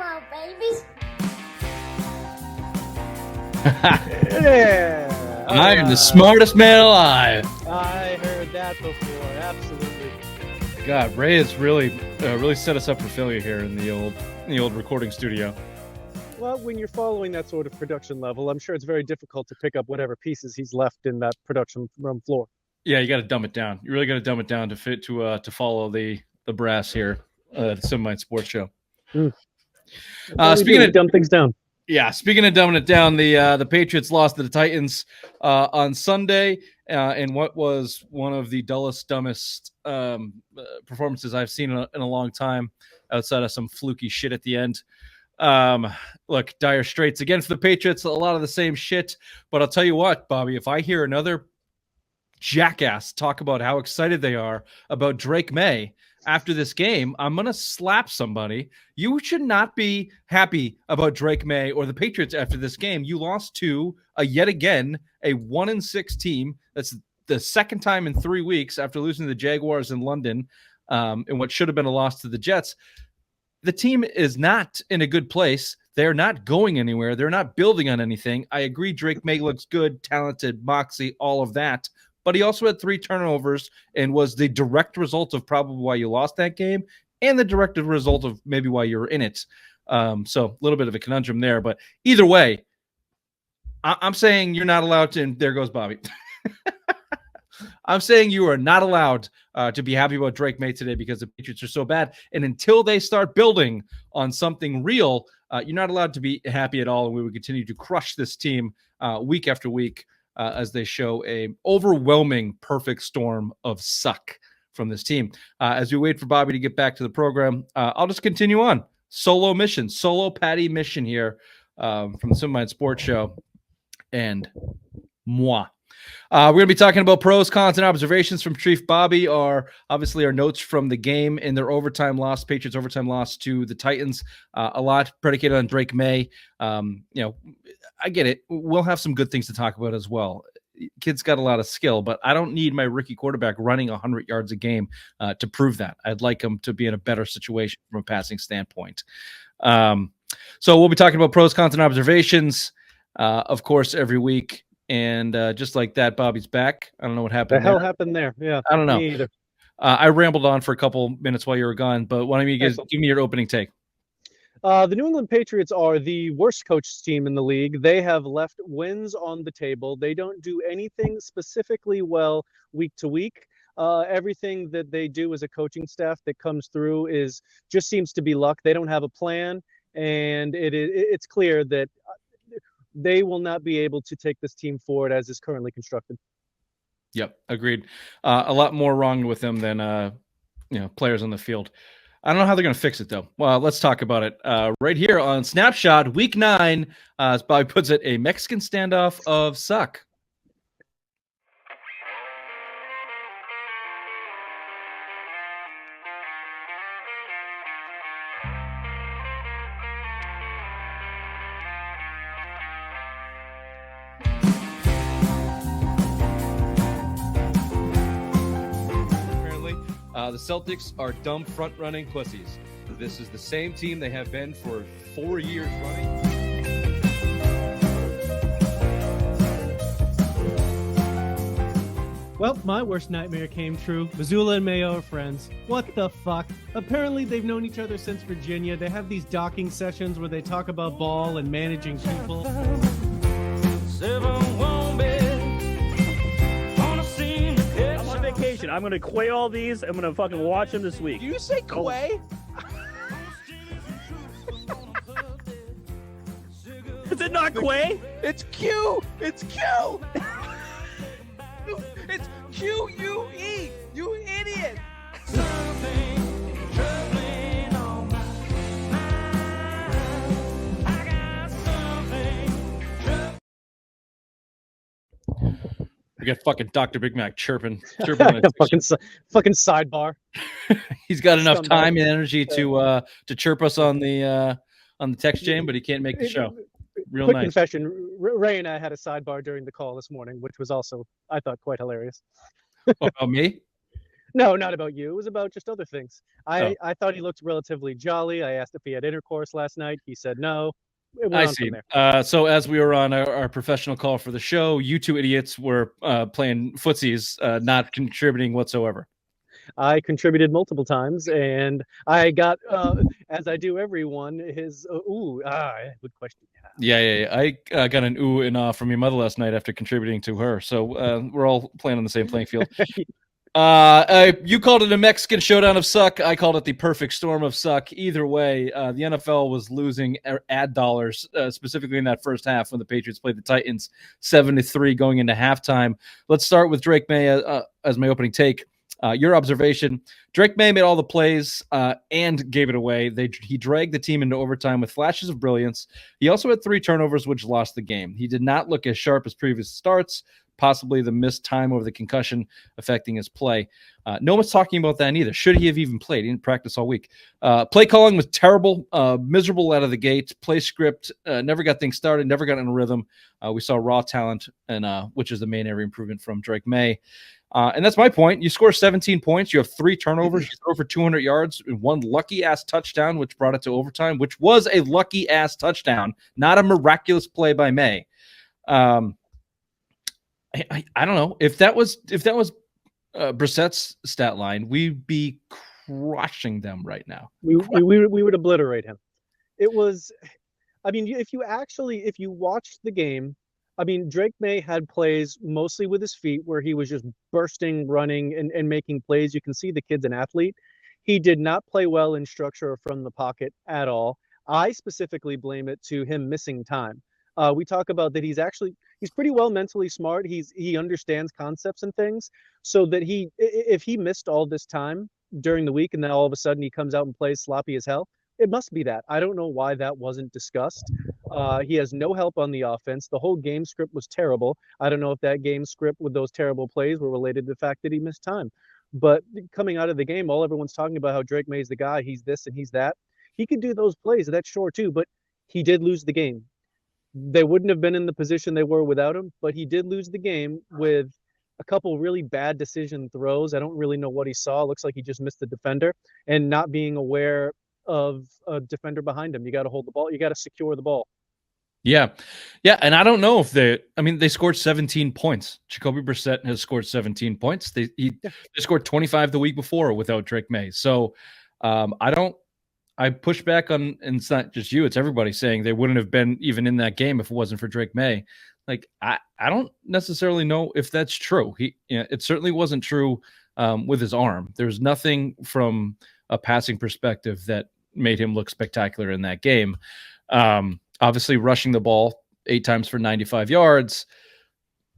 Hello, babies. Yeah. I am the smartest man alive. I heard that before. Absolutely. God, Ray has really set us up for failure here in the old recording studio. Well, when you're following that sort of production level, I'm sure it's very difficult to pick up whatever pieces he's left in that production room floor. Yeah, you got to dumb it down. You really got to dumb it down to fit to follow the brass here at the Semi Sports Show. Speaking of dumb things down. Yeah, speaking of dumbing it down, the Patriots lost to the Titans on Sunday in what was one of the dumbest performances I've seen in a long time, outside of some fluky shit at the end. Look, dire straits again for the Patriots. A lot of the same shit, but I'll tell you what, Bobby, if I hear another jackass talk about how excited they are about Drake Maye after this game, I'm going to slap somebody. You should not be happy about Drake Maye or the Patriots after this game. You lost to yet again a 1-6 team. That's the second time in 3 weeks after losing to the Jaguars in London, in what should have been a loss to the Jets. The team is not in a good place. They're not going anywhere. They're not building on anything. I agree Drake Maye looks good, talented, moxie, all of that. But he also had 3 turnovers and was the direct result of probably why you lost that game and the direct result of maybe why you were in it. So a little bit of a conundrum there. But either way, I'm saying you're not allowed to, and there goes Bobby. I'm saying you are not allowed to be happy about Drake Maye today because the Patriots are so bad. And until they start building on something real, you're not allowed to be happy at all. And we will continue to crush this team week after week as they show a overwhelming perfect storm of suck from this team. As we wait for Bobby to get back to the program, I'll just continue on. Solo Patty mission here from the Semi Sports Show and moi. We're going to be talking about pros, cons, and observations from Chief Bobby. Obviously our notes from the game in their overtime loss, Patriots overtime loss to the Titans. A lot predicated on Drake Maye. I get it. We'll have some good things to talk about as well. Kid's got a lot of skill, but I don't need my rookie quarterback running 100 yards a game to prove that. I'd like him to be in a better situation from a passing standpoint. So we'll be talking about pros, cons, and observations, of course, every week. And just like that, Bobby's back. I don't know what happened. The hell happened there? Yeah, I don't know. Me either. I rambled on for a couple minutes while you were gone, but why don't you guys give me your opening take? The New England Patriots are the worst coached team in the league. They have left wins on the table. They don't do anything specifically well week to week. Everything that they do as a coaching staff that comes through just seems to be luck. They don't have a plan, and it's clear that they will not be able to take this team forward as is currently constructed. Yep, agreed. A lot more wrong with them than players on the field. I don't know how they're going to fix it, though. Well, let's talk about it right here on Snapshot, Week 9. As Bobby puts it, a Mexican standoff of suck. The Celtics are dumb front-running pussies. This is the same team they have been for 4 years running. Well, my worst nightmare came true. Missoula and Mayo are friends. What the fuck? Apparently they've known each other since Virginia. They have these docking sessions where they talk about ball and managing people. Vacation. I'm gonna quay all these. I'm gonna fucking watch them this week. Do you say quay? Is it not quay? It's Q. It's Q. It's Q-U-E. You idiot. We got fucking Dr. Big Mac chirping fucking sidebar. He's got enough time and energy to chirp us on the text chain, but he can't make the show. Real Quick nice. confession: Ray and I had a sidebar during the call this morning, which was also, I thought, quite hilarious. About me? No, not about you. It was about just other things. Oh. I thought he looked relatively jolly. I asked if he had intercourse last night. He said no. It went I on see. from there. So as we were on our professional call for the show, you two idiots were playing footsies, not contributing whatsoever. I contributed multiple times, and I got, as I do everyone, his good question. Yeah. I got an ooh and ah from your mother last night after contributing to her. So we're all playing on the same playing field. You called it a Mexican showdown of suck. I called it the perfect storm of suck. Either way, the NFL was losing ad dollars, specifically in that first half when the Patriots played the Titans 7-3 going into halftime. Let's start with Drake Maye as my opening take. Your observation: Drake Maye made all the plays and gave it away. He dragged the team into overtime with flashes of brilliance. He also had 3 turnovers, which lost the game. He did not look as sharp as previous starts, possibly the missed time over the concussion affecting his play. No one's talking about that either. Should he have even played? He didn't practice all week. Play calling was terrible, miserable out of the gate. Play script never got things started, never got in a rhythm. We saw raw talent, and which is the main area improvement from Drake Maye. And that's my point. You score 17 points. You have 3 turnovers. You throw for 200 yards and 1 lucky-ass touchdown, which brought it to overtime, which was a lucky-ass touchdown, not a miraculous play by May. I don't know. If that was Brissett's stat line, we'd be crushing them right now. We would obliterate him. It was, I mean, if you watched the game, I mean, Drake Maye had plays mostly with his feet where he was just bursting, running, and making plays. You can see the kid's an athlete. He did not play well in structure or from the pocket at all. I specifically blame it to him missing time. We talk about that he's pretty well mentally smart. He understands concepts and things, so that if he missed all this time during the week and then all of a sudden he comes out and plays sloppy as hell, it must be that. I don't know why that wasn't discussed. He has no help on the offense. The whole game script was terrible. I don't know if that game script with those terrible plays were related to the fact that he missed time. But coming out of the game, all everyone's talking about how Drake Maye's the guy. He's this and he's that. He could do those plays. That's sure too. But he did lose the game. They wouldn't have been in the position they were without him. But he did lose the game with a couple really bad decision throws. I don't really know what he saw. It looks like he just missed the defender and not being aware of a defender behind him. You got to hold the ball. You got to secure the ball. Yeah. And I don't know if they scored 17 points. Jacoby Brissett has scored 17 points. They scored 25 the week before without Drake Maye. So I push back on, and it's not just you, it's everybody saying they wouldn't have been even in that game if it wasn't for Drake Maye. Like, I don't necessarily know if that's true. It certainly wasn't true with his arm. There's nothing from a passing perspective that made him look spectacular in that game. Obviously, rushing the ball 8 times for 95 yards.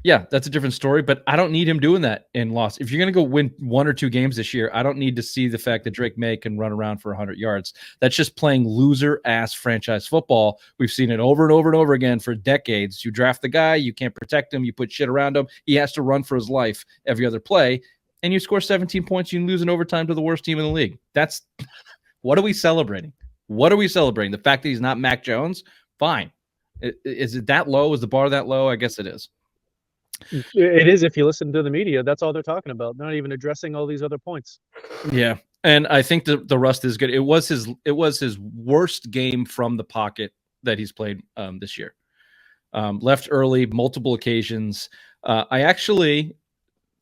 Yeah, that's a different story, but I don't need him doing that in loss. If you're going to go win 1 or 2 games this year, I don't need to see the fact that Drake Maye can run around for 100 yards. That's just playing loser-ass franchise football. We've seen it over and over and over again for decades. You draft the guy, you can't protect him, you put shit around him, he has to run for his life every other play, and you score 17 points, you lose in overtime to the worst team in the league. That's what are we celebrating? What are we celebrating? The fact that he's not Mac Jones? Fine. Is it that low? Is the bar that low? I guess it is. It is. If you listen to the media, that's all they're talking about. They're not even addressing all these other points. Yeah. And I think the rust is good. It was his worst game from the pocket that he's played this year. Left early, multiple occasions. I actually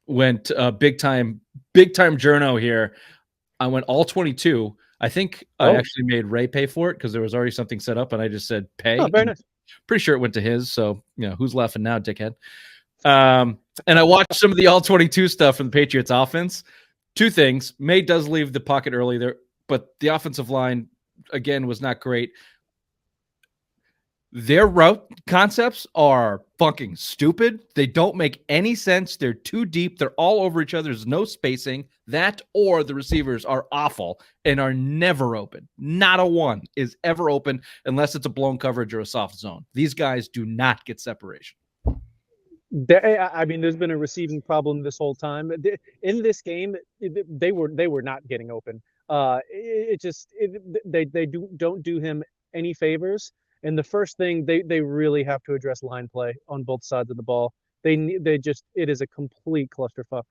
went big time journo here. I went all 22. I think I actually made Ray pay for it because there was already something set up, and I just said pay. Oh, very nice. Pretty sure it went to his. So who's laughing now, dickhead? And I watched some of the all 22 stuff from the Patriots offense. 2 things: May does leave the pocket early there, but the offensive line again was not great. Their route concepts are fucking stupid. They don't make any sense. They're too deep. They're all over each other. There's no spacing. That or the receivers are awful and are never open. Not a one is ever open unless it's a blown coverage or a soft zone. These guys do not get separation. I mean, there's been a receiving problem this whole time. In this game, they were not getting open. They don't do him any favors. And the first thing they really have to address line play on both sides of the ball. It is a complete clusterfuck.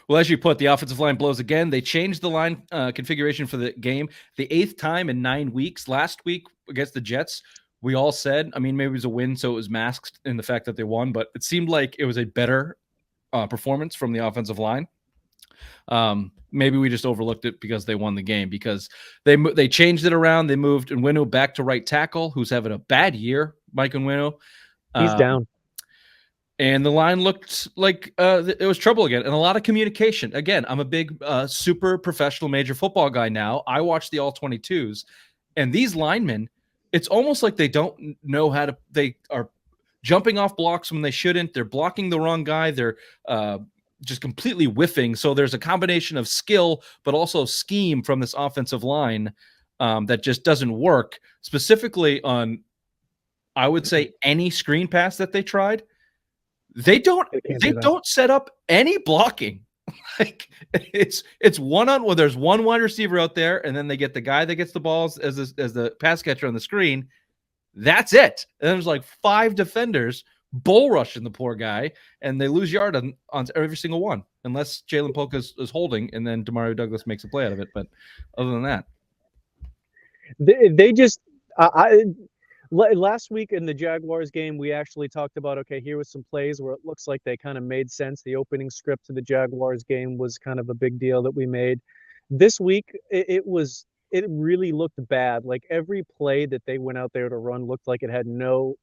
Well, as you put, the offensive line blows again. They changed the line configuration for the game the 8th time in 9 weeks. Last week against the Jets, we all said, I mean, maybe it was a win, so it was masked in the fact that they won, but it seemed like it was a better performance from the offensive line. Maybe we just overlooked it because they won the game, because they changed it around. They moved Nwinu back to right tackle, who's having a bad year, Mike Nwinu. He's down. And the line looked like it was trouble again, and a lot of communication. Again, I'm a big super professional major football guy now. I watch the all-22s, and these linemen, it's almost like they don't know how to – they are jumping off blocks when they shouldn't. They're blocking the wrong guy. They're just completely whiffing. So there's a combination of skill but also scheme from this offensive line that just doesn't work, specifically on, I would say, any screen pass that they tried. They don't set up any blocking. Like it's one-on-one. There's one wide receiver out there, and then they get the guy that gets the balls as the pass catcher on the screen. That's it. And there's like 5 defenders bull rushing the poor guy, and they lose yard on every single one, unless Jalen Polk is holding, and then Demario Douglas makes a play out of it. But other than that, they just last week in the Jaguars game, we actually talked about, okay, here was some plays where it looks like they kind of made sense. The opening script to the Jaguars game was kind of a big deal that we made. This week, it really looked bad. Like every play that they went out there to run looked like it had no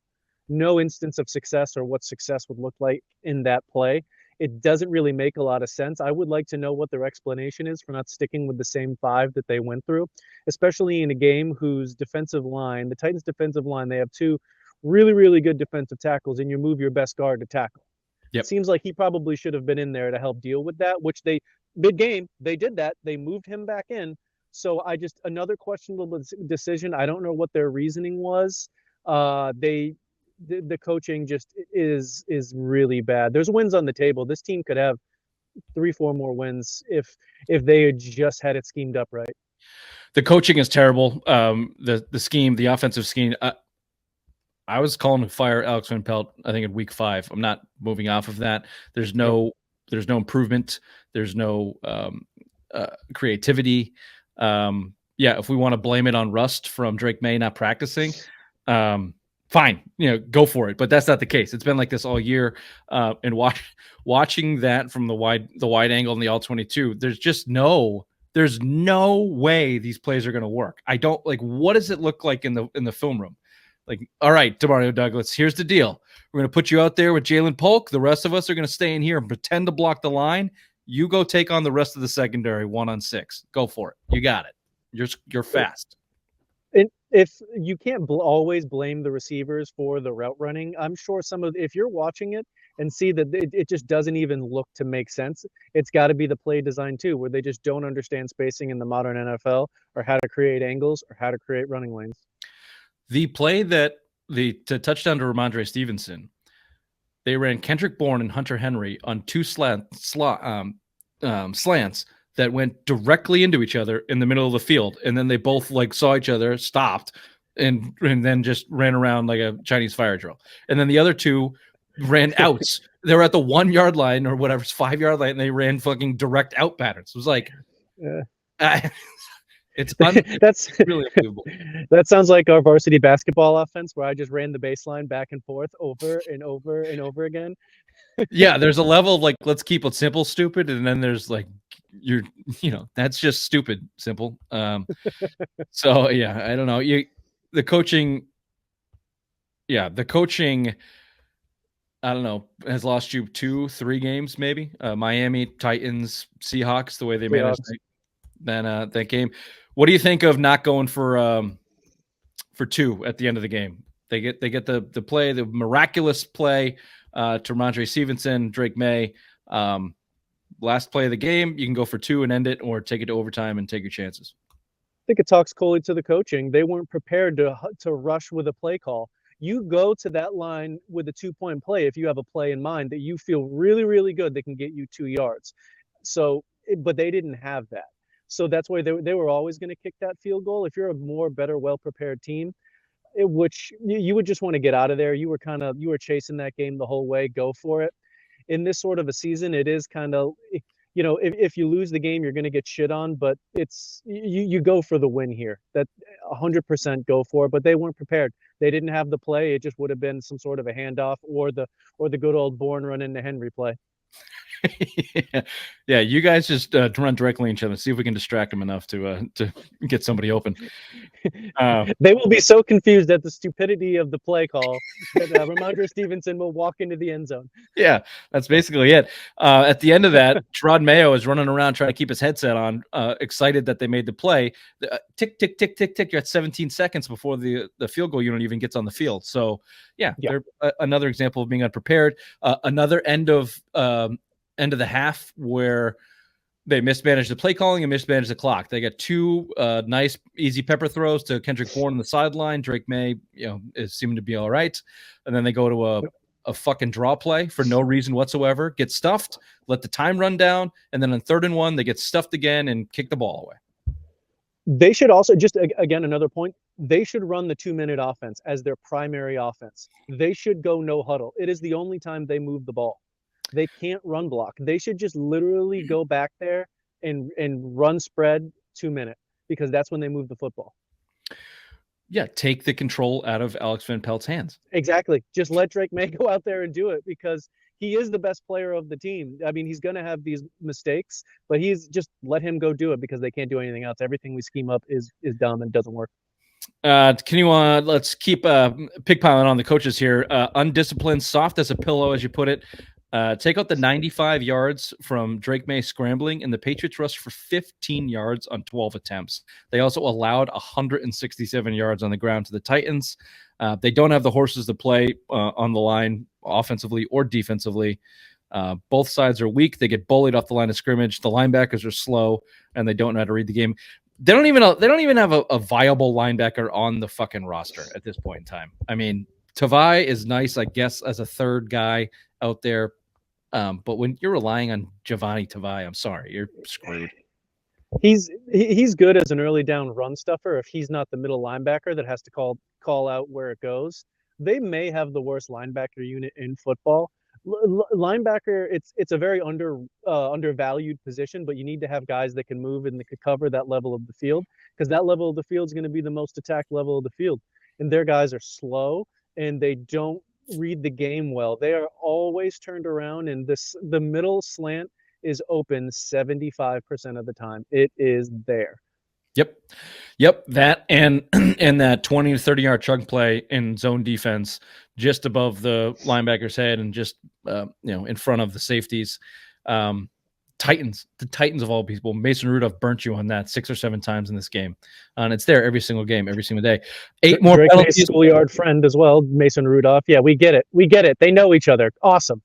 instance of success or what success would look like in that play. It doesn't really make a lot of sense. I would like to know what their explanation is for not sticking with the same 5 that they went through, especially in a game whose defensive line, the Titans' defensive line, they have 2 really, really good defensive tackles, and you move your best guard to tackle. Yep. It seems like he probably should have been in there to help deal with that, which mid-game, they did that. They moved him back in. So another questionable decision. I don't know what their reasoning was. The coaching just is really bad. There's wins on the table. This team could have 3-4 more wins if they had just had it schemed up right. The coaching is terrible. The scheme, the offensive scheme. I was calling to fire Alex Van Pelt, I think, in week 5. I'm not moving off of that. There's no improvement. There's no creativity. If we want to blame it on rust from Drake Maye not practicing, fine, go for it. But that's not the case. It's been like this all year. And watching that from the wide angle in the all-22, there's no way these plays are going to work. I don't like. What does it look like in the film room? Like, all right, Demario Douglas, here's the deal. We're going to put you out there with Jalen Polk. The rest of us are going to stay in here and pretend to block the line. You go take on the rest of the secondary 1-on-6. Go for it. You got it. You're fast. And if you can't always blame the receivers for the route running, I'm sure if you're watching it and see that it just doesn't even look to make sense, it's got to be the play design too, where they just don't understand spacing in the modern NFL or how to create angles or how to create running lanes. The play to touchdown to Ramondre Stevenson, they ran Kendrick Bourne and Hunter Henry on 2 slants that went directly into each other in the middle of the field. And then they both saw each other, stopped, and then just ran around like a Chinese fire drill. And then the other 2 ran outs. They were at the 1-yard line or whatever, 5-yard line, and they ran fucking direct out patterns. It was like, that's really unbelievable. That sounds like our varsity basketball offense, where I just ran the baseline back and forth over and over and over again. Yeah, there's a level of let's keep it simple, stupid, and then there's that's just stupid, simple. So yeah, I don't know. The coaching, I don't know, has lost you 2-3 games maybe. Miami, Titans, Seahawks, the way they managed that game. What do you think of not going for 2 at the end of the game? They get the play, the miraculous play to Ramondre Stevenson, Drake Maye. Last play of the game, you can go for 2 and end it, or take it to overtime and take your chances. I think it talks coldly to the coaching. They weren't prepared to rush with a play call. You go to that line with a 2-point play if you have a play in mind that you feel really, really good that can get you 2 yards. But they didn't have that. So that's why they were always going to kick that field goal. If you're a better, well-prepared team, which you would just want to get out of there. You were chasing that game the whole way. Go for it. In this sort of a season, it is kind of if you lose the game, you're going to get shit on, but you go for the win here. That 100% go for it, but they weren't prepared. They didn't have the play. It just would have been some sort of a handoff or the good old Bourne run into Henry play. Yeah, you guys just run directly into each other. See if we can distract them enough to get somebody open. They will be so confused at the stupidity of the play call that Ramondre Stevenson will walk into the end zone. Yeah, that's basically it. At the end of that, Drake Maye is running around trying to keep his headset on, excited that they made the play. Tick, tick, tick, tick, tick. You're at 17 seconds before the field goal unit even gets on the field. So, yeah. They're another example of being unprepared. Another end of the half where they mismanaged the play calling and mismanaged the clock. They got two nice, easy pepper throws to Kendrick Bourne on the sideline. Drake Maye, is seeming to be all right. And then they go to a fucking draw play for no reason whatsoever, get stuffed, let the time run down, and then on 3rd and 1, they get stuffed again and kick the ball away. They should also, just again, another point, they should run the 2-minute offense as their primary offense. They should go no huddle. It is the only time they move the ball. They can't run block. They should just literally go back there and run spread 2-minute, because that's when they move the football. Yeah, take the control out of Alex Van Pelt's hands. Exactly. Just let Drake Maye go out there and do it, because he is the best player of the team. I mean, he's going to have these mistakes, but just let him go do it, because they can't do anything else. Everything we scheme up is dumb and doesn't work. Can you let's keep pigpiling on the coaches here. Undisciplined, soft as a pillow, as you put it. Take out the 95 yards from Drake Maye scrambling, and the Patriots rushed for 15 yards on 12 attempts. They also allowed 167 yards on the ground to the Titans. They don't have the horses to play on the line offensively or defensively. Both sides are weak. They get bullied off the line of scrimmage. The linebackers are slow, and they don't know how to read the game. They don't even have a viable linebacker on the fucking roster at this point in time. I mean, Tavai is nice, I guess, as a third guy out there. But when you're relying on Giovanni Tavai, I'm sorry, you're screwed. He's good as an early down run stuffer if he's not the middle linebacker that has to call out where it goes. They may have the worst linebacker unit in football. Linebacker, it's a very undervalued position, but you need to have guys that can move and that can cover that level of the field, because that level of the field is going to be the most attacked level of the field. And their guys are slow and they don't read the game well. They are always turned around, and the middle slant is open 75% of the time. It is there. Yep. That and that 20 to 30 yard chunk play in zone defense, just above the linebacker's head and just in front of the safeties. The Titans of all people. Mason Rudolph burnt you on that 6 or 7 times in this game, and it's there every single game, every single day. 8 more Drake penalties. Maye's schoolyard friend as well, Mason Rudolph. Yeah, we get it. They know each other. Awesome.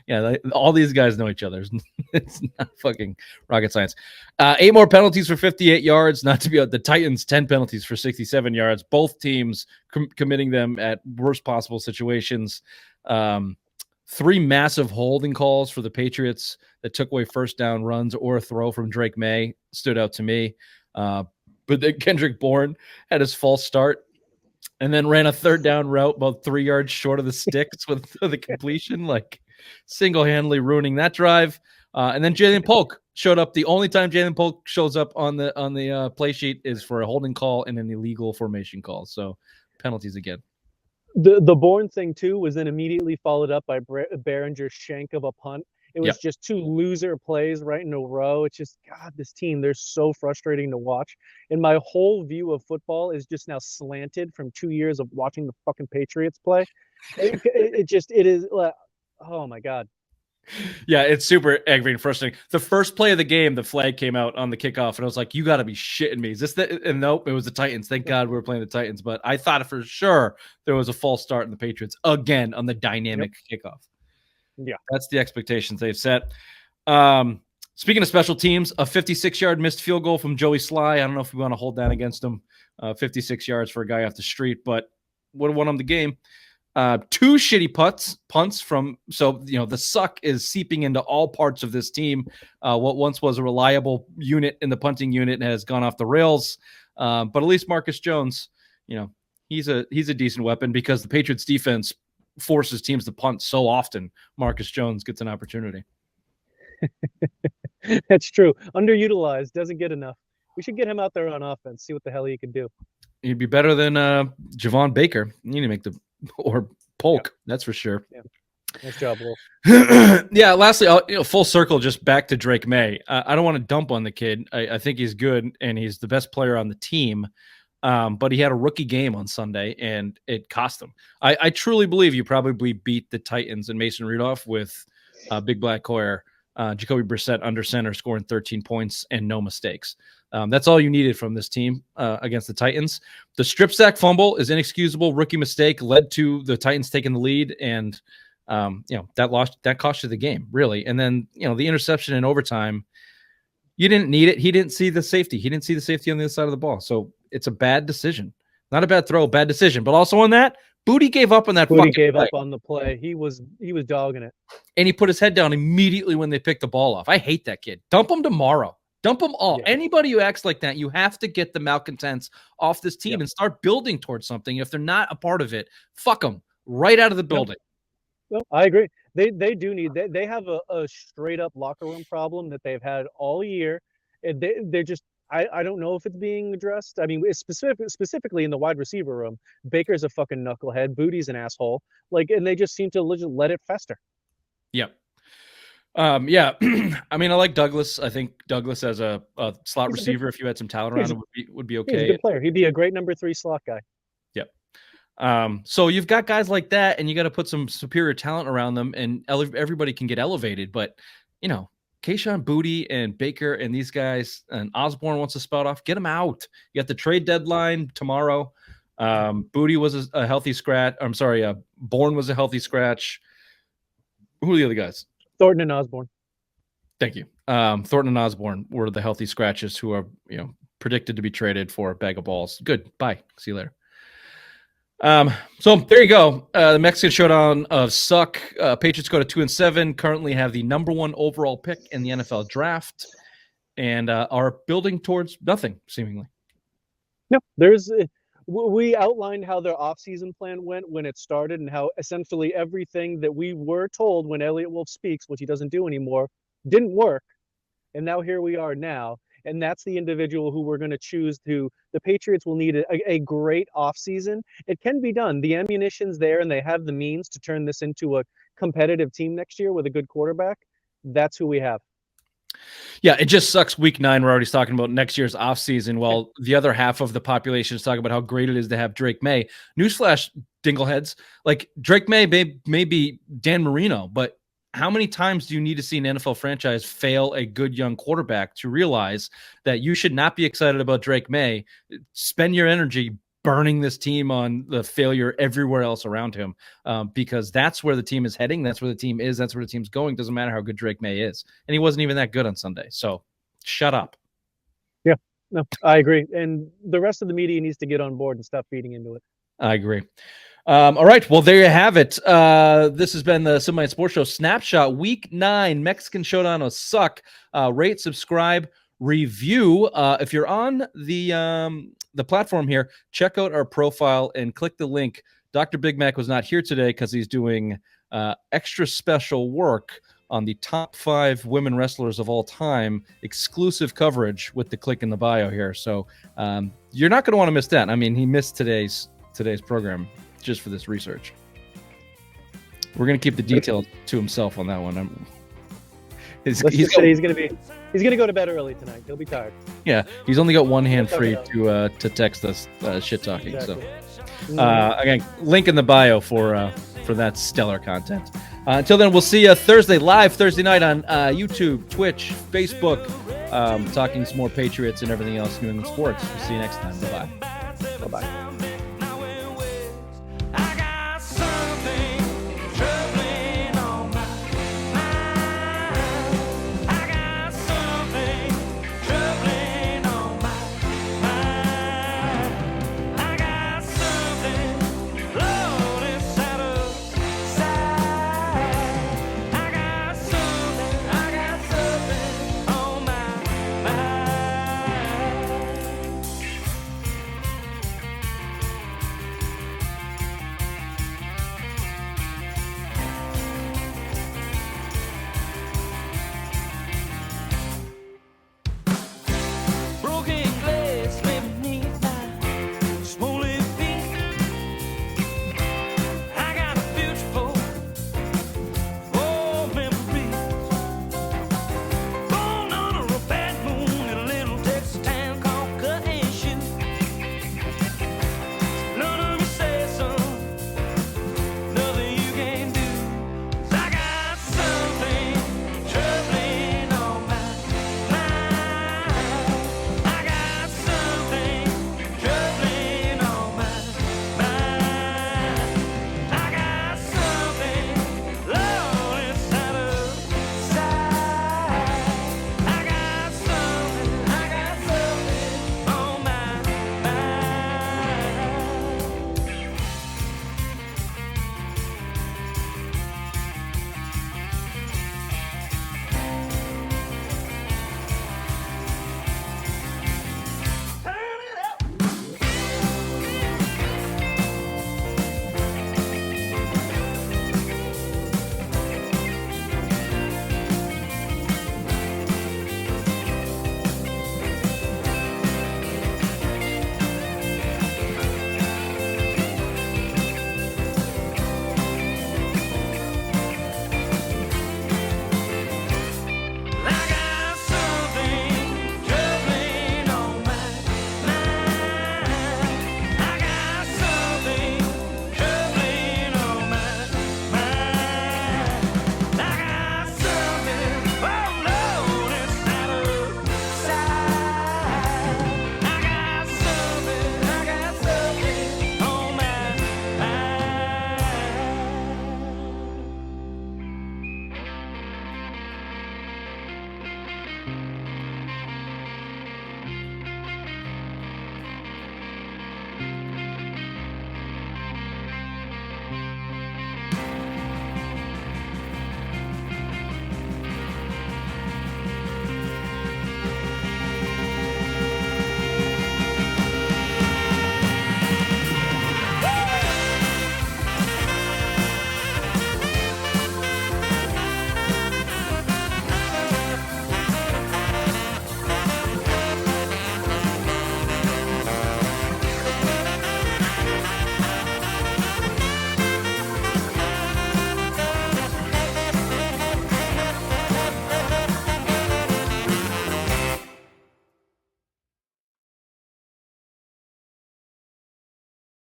Yeah. All these guys know each other. It's not fucking rocket science. 8 more penalties for 58 yards. Not to be out. The Titans 10 penalties for 67 yards. Both teams committing them at worst possible situations. 3 massive holding calls for the Patriots that took away first down runs or a throw from Drake Maye stood out to me. But then Kendrick Bourne had his false start and then ran a 3rd down route about 3 yards short of the sticks with the completion, like single-handedly ruining that drive. And then Jalen Polk showed up. The only time Jalen Polk shows up on the play sheet is for a holding call and an illegal formation call. So penalties again. The Bourne thing too was then immediately followed up by Behringer's shank of a punt. It was just 2 loser plays right in a row. It's just, God, this team, they're so frustrating to watch. And my whole view of football is just now slanted from 2 years of watching the fucking Patriots play. It is, oh my God. Yeah, it's super aggravating, frustrating. The first play of the game, the flag came out on the kickoff, and I was like, you got to be shitting me. Is this and nope, it was the Titans. Thank God we were playing the Titans. But I thought for sure there was a false start in the Patriots again on the dynamic kickoff. Yeah. That's the expectations they've set. Speaking of special teams, a 56-yard missed field goal from Joey Sly. I don't know if we want to hold that against him. 56 yards for a guy off the street, but would have won him the game. 2 shitty punts from, the suck is seeping into all parts of this team. What once was a reliable unit in the punting unit has gone off the rails. But at least Marcus Jones, he's a decent weapon, because the Patriots defense forces teams to punt so often. Marcus Jones gets an opportunity. That's true. Underutilized, doesn't get enough. We should get him out there on offense, see what the hell he can do. He'd be better than Javon Baker. You need to make the or Polk. That's for sure. Yeah. Nice job, Wolf. Yeah. Lastly, full circle, just back to Drake Maye. I don't want to dump on the kid. I think he's good and he's the best player on the team. But he had a rookie game on Sunday and it cost him. I truly believe you probably beat the Titans and Mason Rudolph with Big Black Hoyer, Jacoby Brissett under center, scoring 13 points and no mistakes. That's all you needed from this team against the Titans. The strip sack fumble is inexcusable. Rookie mistake led to the Titans taking the lead, and that cost you the game, really. And then the interception in overtime, you didn't need it. He didn't see the safety. He didn't see the safety on the other side of the ball. So it's a bad decision. Not a bad throw, bad decision. But also on that, Booty gave up on that. Booty gave up on the play. He was dogging it, and he put his head down immediately when they picked the ball off. I hate that kid. Dump him tomorrow. Dump them all. Yeah. Anybody who acts like that, you have to get the malcontents off this team and start building towards something. If they're not a part of it, fuck them right out of the building. No, I agree. They do need. They have a straight up locker room problem that they've had all year. They're just. I don't know if it's being addressed. I mean, it's specifically in the wide receiver room. Baker's a fucking knucklehead. Booty's an asshole. And they just seem to let it fester. Yep. Yeah. I mean, I like Douglas. I think Douglas as a slot receiver, if you had some talent around him, would be okay. He's a good player. He'd be a great number 3 slot guy. Yep. So you've got guys like that, and you got to put some superior talent around them, and everybody can get elevated. But Keyshawn Booty and Baker and these guys, and Osborne wants to spout off. Get them out. You got the trade deadline tomorrow. Booty was a healthy scratch. I'm sorry, Bourne was a healthy scratch. Who are the other guys? Thornton and Osborne. Thank you. Thornton and Osborne were the healthy scratches who are predicted to be traded for a bag of balls. Good. Bye. See you later. So there you go. The Mexican Showdown of Suck. Patriots go to 2-7. Currently have the number 1 overall pick in the NFL draft, and are building towards nothing seemingly. No, we outlined how their offseason plan went when it started, and how essentially everything that we were told when Elliot Wolf speaks, which he doesn't do anymore, didn't work. And now here we are now. And that's the individual who we're going to choose to. The Patriots will need a great offseason. It can be done. The ammunition's there, and they have the means to turn this into a competitive team next year with a good quarterback. That's who we have. Yeah, it just sucks. Week 9, we're already talking about next year's offseason, while the other half of the population is talking about how great it is to have Drake Maye. Newsflash, dingleheads. Drake Maye may be Dan Marino, but how many times do you need to see an NFL franchise fail a good young quarterback to realize that you should not be excited about Drake Maye? Spend your energy burning this team on the failure everywhere else around him, because that's where the team is heading. That's where the team is. That's where the team's going. Doesn't matter how good Drake Maye is. And he wasn't even that good on Sunday. So shut up. Yeah, no, I agree. And the rest of the media needs to get on board and stop feeding into it. I agree. All right. Well, there you have it. This has been the Simple Mind Sports Show Snapshot Week 9 Mexican Showdown of Suck. Rate, subscribe, review. If you're on the platform here, check out our profile and click the link. Dr. Big Mac was not here today because he's doing extra special work on the top 5 women wrestlers of all time, exclusive coverage with the click in the bio here. So you're not going to want to miss that. I mean, he missed today's program just for this research. We're going to keep the details to himself on that one. He's going to go to bed early tonight. He'll be tired. Yeah, he's only got one hand free to text us shit talking. Exactly. So again, link in the bio for that stellar content. Until then, we'll see you Thursday night on YouTube, Twitch, Facebook, talking some more Patriots and everything else New England sports. We'll see you next time. Bye-bye.